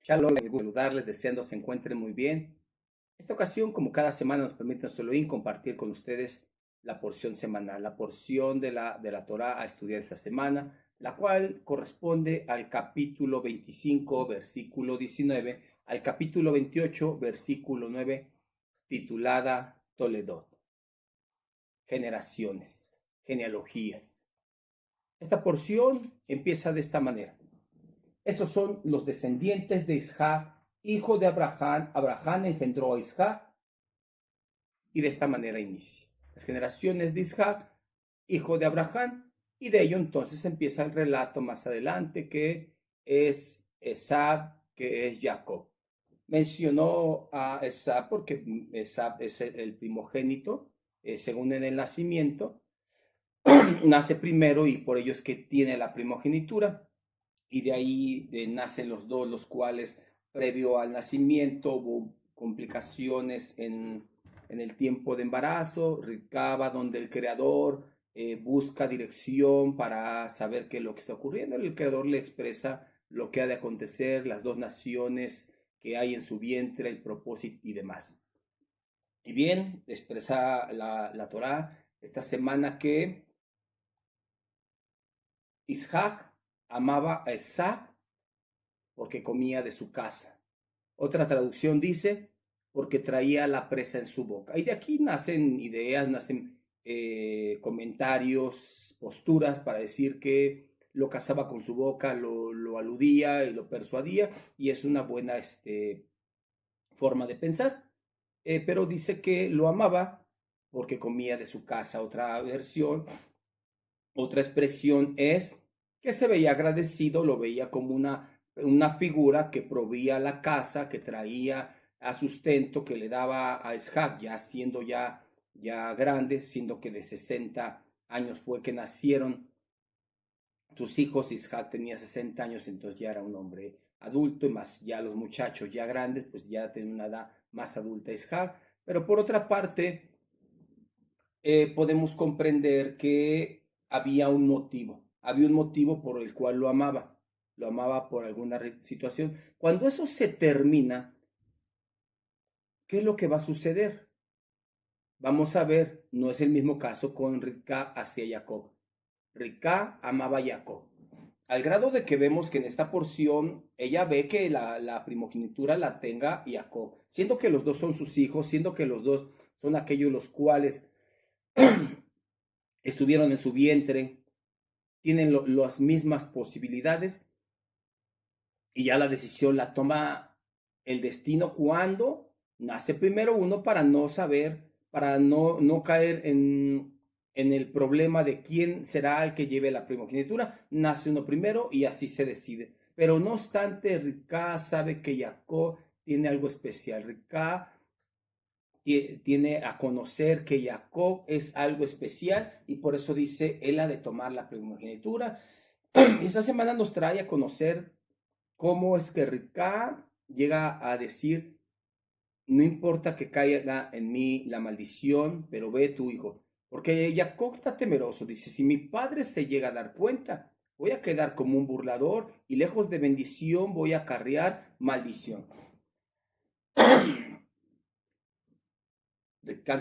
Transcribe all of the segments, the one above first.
Shalom, me gusta saludarles, deseando se encuentren muy bien. Esta ocasión, como cada semana, nos permite nuestro Elohim compartir con ustedes la porción semanal, la porción de la Torah a estudiar esta semana, la cual corresponde al capítulo 25, versículo 19, al capítulo 28, versículo 9, titulada Toledot, generaciones, genealogías. Esta porción empieza de esta manera. Estos son los descendientes de Isaac, hijo de Abraham. Abraham engendró a Isaac y de esta manera inicia. Las generaciones de Isaac, hijo de Abraham, y de ello entonces empieza el relato más adelante que es Esab, que es Jacob. Mencionó a Esab porque Esab es el primogénito, según en el nacimiento, nace primero y por ello es que tiene la primogenitura. Y de ahí nacen los dos, los cuales previo al nacimiento hubo complicaciones en el tiempo de embarazo. Ricaba donde el creador busca dirección para saber qué es lo que está ocurriendo. El creador le expresa lo que ha de acontecer, las dos naciones que hay en su vientre, el propósito y demás. Y bien, expresa la Torah esta semana que Isaac amaba a Esab porque comía de su casa. Otra traducción dice, porque traía la presa en su boca. Y de aquí nacen ideas, nacen comentarios, posturas para decir que lo cazaba con su boca, lo aludía y lo persuadía, y es una buena forma de pensar. Pero dice que lo amaba porque comía de su casa. Otra versión, otra expresión es que se veía agradecido, lo veía como una figura que proveía la casa, que traía a sustento, que le daba a Isaac, ya siendo ya grande, siendo que de 60 años fue que nacieron tus hijos. Isaac tenía 60 años, entonces ya era un hombre adulto, y más ya los muchachos ya grandes, pues ya tienen una edad más adulta Isaac. Pero por otra parte, podemos comprender que había un motivo por el cual lo amaba por alguna situación. Cuando eso se termina, ¿qué es lo que va a suceder? Vamos a ver, no es el mismo caso con Rivka hacia Jacob. Rivka amaba a Jacob, al grado de que vemos que en esta porción ella ve que la primogenitura la tenga Jacob, siendo que los dos son sus hijos, siendo que los dos son aquellos los cuales estuvieron en su vientre, tienen las mismas posibilidades, y ya la decisión la toma el destino cuando nace primero uno, para no saber, para no caer en el problema de quién será el que lleve la primogenitura. Nace uno primero y así se decide. Pero no obstante, Rivka sabe que Jacob tiene algo especial. Rivka tiene a conocer que Jacob es algo especial, y por eso dice, él ha de tomar la primogenitura. Esta semana nos trae a conocer cómo es que Rivka llega a decir, no importa que caiga en mí la maldición, pero ve tu hijo. Porque Jacob está temeroso, dice, si mi padre se llega a dar cuenta, voy a quedar como un burlador, y lejos de bendición voy a acarrear maldición.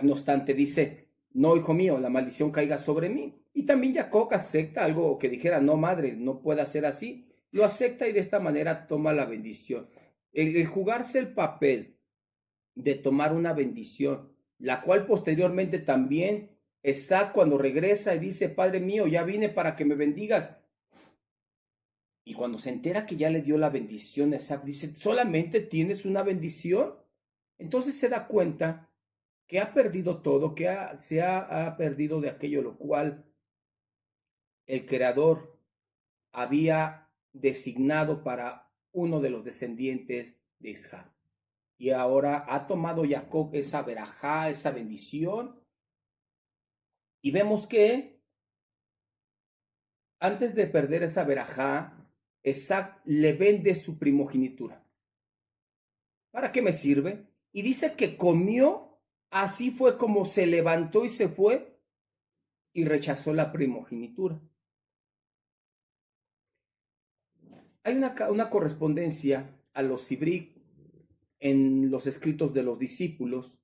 No obstante, dice, no, hijo mío, la maldición caiga sobre mí. Y también Jacob acepta algo que dijera, no, madre, no puede ser así. Lo acepta y de esta manera toma la bendición. El jugarse el papel de tomar una bendición, la cual posteriormente también Esab, cuando regresa y dice, Padre mío, ya vine para que me bendigas. Y cuando se entera que ya le dio la bendición, Esab dice, ¿solamente tienes una bendición? Entonces se da cuenta que ha perdido todo, que ha perdido de aquello lo cual el creador había designado para uno de los descendientes de Isaac. Y ahora ha tomado Jacob esa verajá, esa bendición, y vemos que antes de perder esa verajá, Isaac le vende su primogenitura. ¿Para qué me sirve? Y dice que comió, así fue como se levantó y se fue, y rechazó la primogenitura. Hay una correspondencia a los Sibrí en los escritos de los discípulos,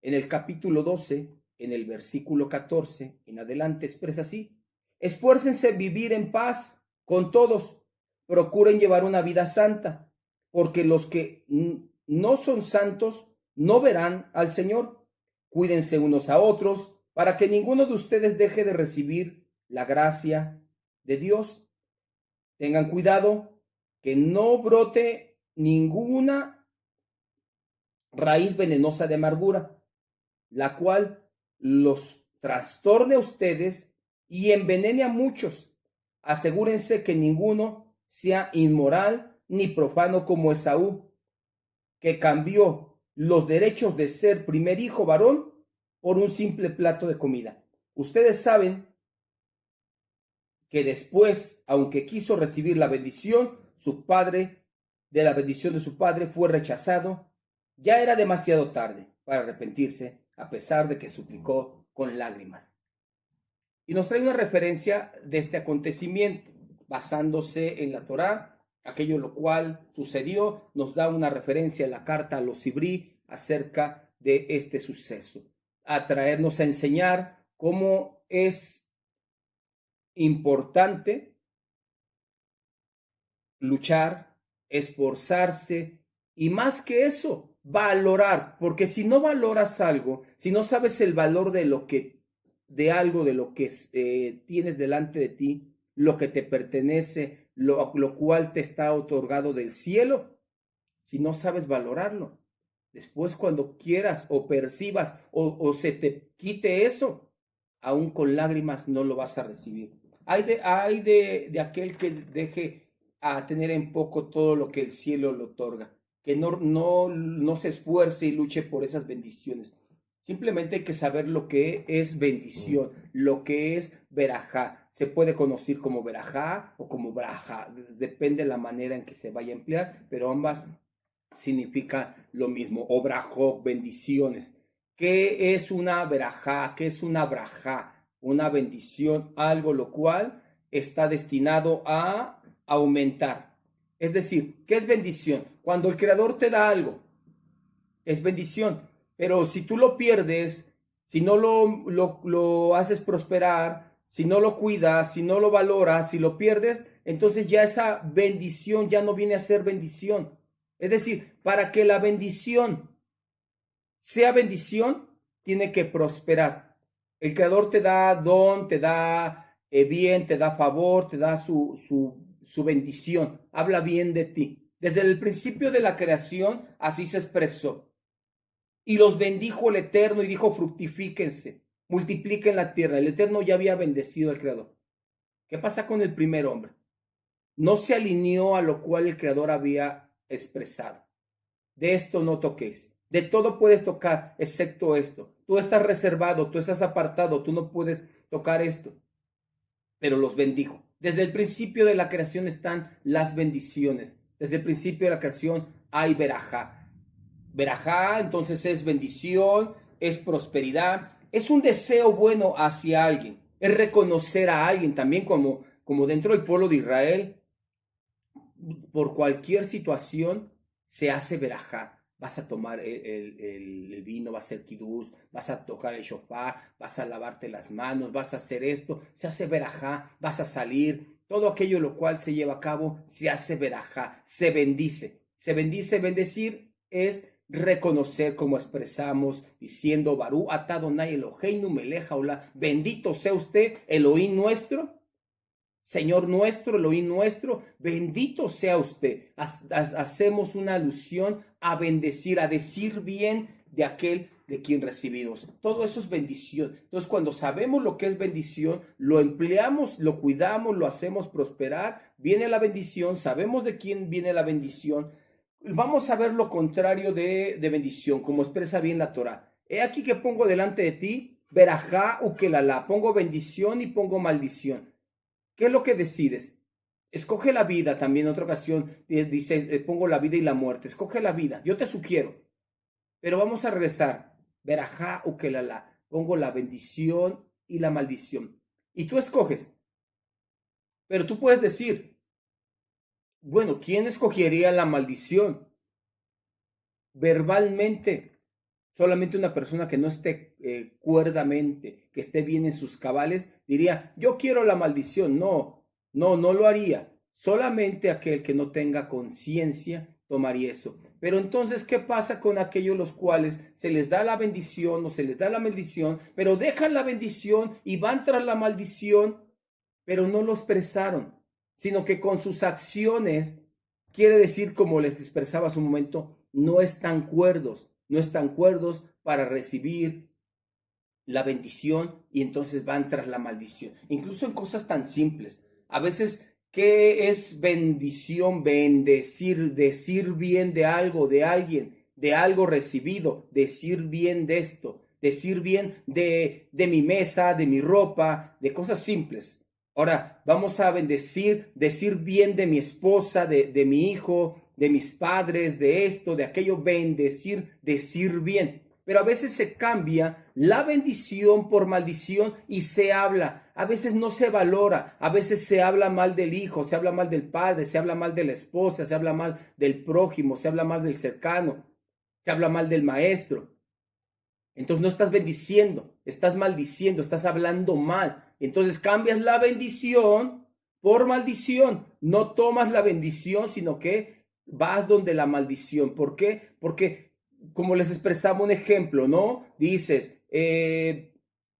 en el capítulo 12, en el versículo 14 en adelante, expresa así: esfuércense en vivir en paz con todos, procuren llevar una vida santa, porque los que no son santos no verán al Señor. Cuídense unos a otros para que ninguno de ustedes deje de recibir la gracia de Dios. Tengan cuidado que no brote ninguna raíz venenosa de amargura, la cual los trastorne a ustedes y envenene a muchos. Asegúrense que ninguno sea inmoral ni profano como Esaú, que cambió los derechos de ser primer hijo varón por un simple plato de comida. Ustedes saben que después, aunque quiso recibir la bendición, de la bendición de su padre, fue rechazado. Ya era demasiado tarde para arrepentirse, a pesar de que suplicó con lágrimas. Y nos trae una referencia de este acontecimiento, basándose en la Torá, aquello lo cual sucedió. Nos da una referencia en la carta a los Sibrí acerca de este suceso, a traernos a enseñar cómo es importante luchar, esforzarse y, más que eso, valorar, porque si no valoras algo, si no sabes el valor de lo que tienes delante de ti, lo que te pertenece, lo cual te está otorgado del cielo, si no sabes valorarlo, después cuando quieras o percibas o se te quite eso, aún con lágrimas no lo vas a recibir. Hay de aquel que deje a tener en poco todo lo que el cielo le otorga, que no se esfuerce y luche por esas bendiciones. Simplemente hay que saber lo que es bendición, lo que es verajá. Se puede conocer como verajá o como braja, depende de la manera en que se vaya a emplear, pero ambas significa lo mismo. O brajó, bendiciones. ¿Qué es una verajá? ¿Qué es una braja? Una bendición, algo lo cual está destinado a aumentar. Es decir, ¿qué es bendición? Cuando el Creador te da algo, es bendición. Pero si tú lo pierdes, si no lo haces prosperar, si no lo cuidas, si no lo valoras, si lo pierdes, entonces ya esa bendición ya no viene a ser bendición. Es decir, para que la bendición sea bendición, tiene que prosperar. El Creador te da don, te da bien, te da favor, te da su bendición. Habla bien de ti. Desde el principio de la creación, así se expresó. Y los bendijo el Eterno y dijo: fructifíquense, multipliquen la tierra. El Eterno ya había bendecido al Creador. ¿Qué pasa con el primer hombre? No se alineó a lo cual el Creador había expresado. De esto no toquéis. De todo puedes tocar, excepto esto. Tú estás reservado, tú estás apartado, tú no puedes tocar esto. Pero los bendijo. Desde el principio de la creación están las bendiciones. Desde el principio de la creación hay verajá. Verajá, entonces, es bendición, es prosperidad, es un deseo bueno hacia alguien, es reconocer a alguien también como dentro del pueblo de Israel. Por cualquier situación se hace verajá. Vas a tomar el vino, vas a hacer kiddush, vas a tocar el shofar, vas a lavarte las manos, vas a hacer esto, se hace verajá, vas a salir, todo aquello lo cual se lleva a cabo, se hace verajá, se bendice. Se bendice, bendecir es reconocer, como expresamos diciendo: Barú atá Adonai Eloheinu melech haolam, bendito sea usted, Elohim nuestro, Señor nuestro, Elohim nuestro, bendito sea usted. Hacemos una alusión a bendecir, a decir bien de aquel de quien recibimos. Todo eso es bendición. Entonces, cuando sabemos lo que es bendición, lo empleamos, lo cuidamos, lo hacemos prosperar, viene la bendición, sabemos de quién viene la bendición. Vamos a ver lo contrario de bendición, como expresa bien la Torá. He aquí que pongo delante de ti verajá ukelalá, pongo bendición y pongo maldición. ¿Qué es lo que decides? Escoge la vida. También en otra ocasión dice: pongo la vida y la muerte. Escoge la vida. Yo te sugiero. Pero vamos a regresar. Verajá ukelalá. Pongo la bendición y la maldición. Y tú escoges. Pero tú puedes decir: Bueno, ¿quién escogería la maldición? Verbalmente, solamente una persona que no esté cuerdamente, que esté bien en sus cabales, diría, yo quiero la maldición. No, no, no lo haría. Solamente aquel que no tenga conciencia tomaría eso. Pero entonces, ¿qué pasa con aquellos los cuales se les da la bendición o se les da la maldición, pero dejan la bendición y van tras la maldición, pero no lo expresaron, sino que con sus acciones, quiere decir, como les expresaba hace un momento, no están cuerdos para recibir la bendición y entonces van tras la maldición. Incluso en cosas tan simples. A veces, ¿qué es bendición? Bendecir, decir bien de algo, de alguien, de algo recibido, decir bien de esto, decir bien de mi mesa, de mi ropa, de cosas simples. Ahora, vamos a bendecir, decir bien de mi esposa, de mi hijo, de mis padres, de esto, de aquello, bendecir, decir bien. Pero a veces se cambia la bendición por maldición y se habla. A veces no se valora, a veces se habla mal del hijo, se habla mal del padre, se habla mal de la esposa, se habla mal del prójimo, se habla mal del cercano, se habla mal del maestro. Entonces no estás bendiciendo, estás maldiciendo, estás hablando mal. Entonces cambias la bendición por maldición. No tomas la bendición, sino que vas donde la maldición. ¿Por qué? Porque, como les expresaba un ejemplo, ¿no? Dices,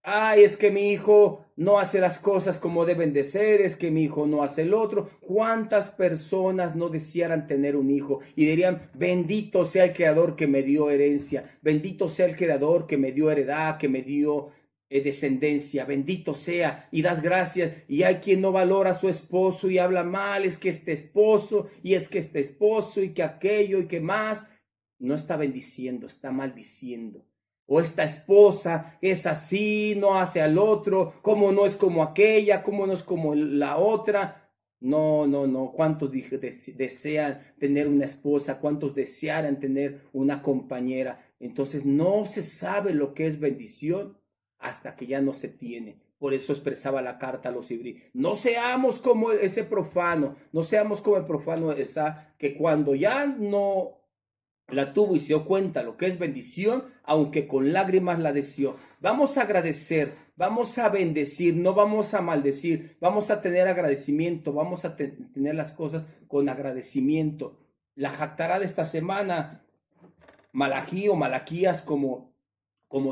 ay, es que mi hijo no hace las cosas como deben de ser, es que mi hijo no hace el otro. ¿Cuántas personas no desearan tener un hijo y dirían, bendito sea el creador que me dio herencia, bendito sea el creador que me dio heredad, que me dio descendencia, bendito sea, y das gracias, y hay quien no valora a su esposo y habla mal, es que este esposo, y es que este esposo, y que aquello, y que más, no está bendiciendo, está maldiciendo. O esta esposa es así, no hace al otro, como no es como aquella, como no es como la otra. No, no, no. ¿Cuántos desean tener una esposa? ¿Cuántos desearan tener una compañera? Entonces no se sabe lo que es bendición hasta que ya no se tiene. Por eso expresaba la carta a los hebreos. No seamos como ese profano, no seamos como el profano esa que cuando ya no la tuvo y se dio cuenta lo que es bendición, aunque con lágrimas la deseó. Vamos a agradecer, vamos a bendecir, no vamos a maldecir, vamos a tener agradecimiento, vamos a tener las cosas con agradecimiento. La jactará de esta semana, Malají o Malaquías, como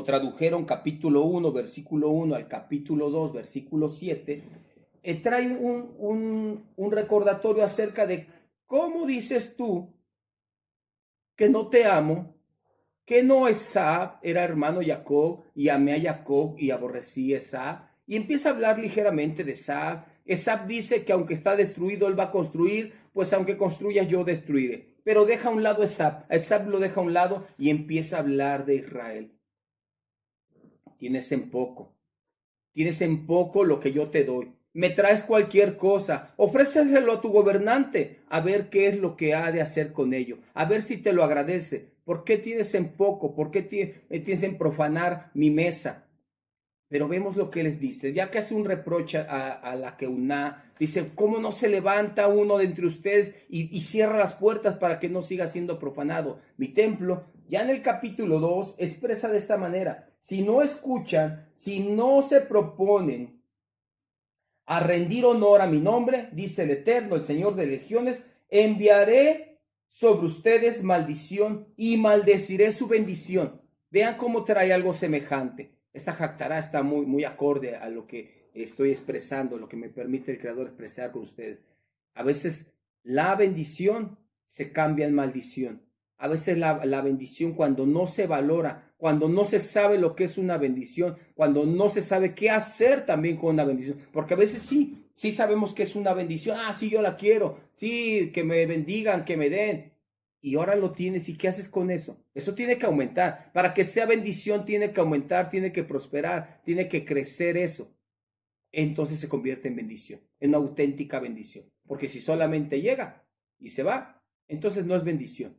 tradujeron capítulo 1, versículo 1 al capítulo 2, versículo 7, trae un recordatorio acerca de cómo dices tú que no te amo, que no Esab era hermano de Jacob y amé a Jacob y aborrecí a Esab. Y empieza a hablar ligeramente de Esab. Esab dice que aunque está destruido, él va a construir, pues aunque construya yo destruiré. Pero deja a un lado Esab, Esab lo deja a un lado y empieza a hablar de Israel. Tienes en poco lo que yo te doy. Me traes cualquier cosa, ofréceselo a tu gobernante, a ver qué es lo que ha de hacer con ello, a ver si te lo agradece. ¿Por qué tienes en poco? ¿Por qué tienes en profanar mi mesa? Pero vemos lo que les dice, ya que hace un reproche a la Keuná, dice, ¿cómo no se levanta uno de entre ustedes y cierra las puertas para que no siga siendo profanado mi templo? Ya en el capítulo 2 expresa de esta manera, si no escuchan, si no se proponen a rendir honor a mi nombre, dice el Eterno, el Señor de legiones, enviaré sobre ustedes maldición y maldeciré su bendición. Vean cómo trae algo semejante. Esta jactará está muy acorde a lo que estoy expresando, lo que me permite el Creador expresar con ustedes. A veces la bendición se cambia en maldición. A veces la bendición, cuando no se valora, cuando no se sabe lo que es una bendición, cuando no se sabe qué hacer también con una bendición, porque a veces sí sabemos que es una bendición, sí, yo la quiero, sí, que me bendigan, que me den, y ahora lo tienes, ¿y qué haces con eso? Eso tiene que aumentar, para que sea bendición tiene que aumentar, tiene que prosperar, tiene que crecer eso, entonces se convierte en bendición, en una auténtica bendición, porque si solamente llega y se va, entonces no es bendición.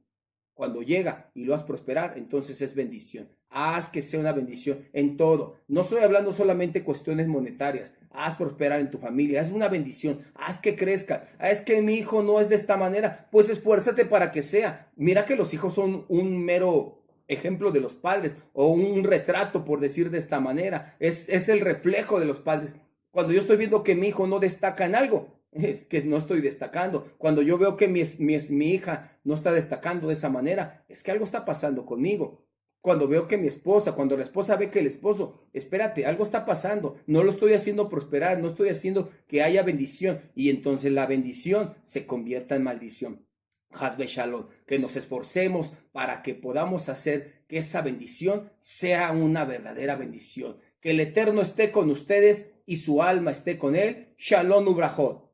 Cuando llega y lo haces prosperar, entonces es bendición. Haz que sea una bendición en todo. No estoy hablando solamente de cuestiones monetarias. Haz prosperar en tu familia. Haz una bendición. Haz que crezca. Es que mi hijo no es de esta manera. Pues esfuérzate para que sea. Mira que los hijos son un mero ejemplo de los padres o un retrato, por decir de esta manera. Es el reflejo de los padres. Cuando yo estoy viendo que mi hijo no destaca en algo, es que no estoy destacando. Cuando yo veo que mi hija no está destacando de esa manera, es que algo está pasando conmigo. Cuando veo que cuando la esposa ve que el esposo, espérate, algo está pasando, no lo estoy haciendo prosperar, no estoy haciendo que haya bendición, y entonces la bendición se convierta en maldición. Hazbe Shalom, que nos esforcemos para que podamos hacer que esa bendición sea una verdadera bendición. Que el Eterno esté con ustedes y su alma esté con él. Shalom Ubrajot.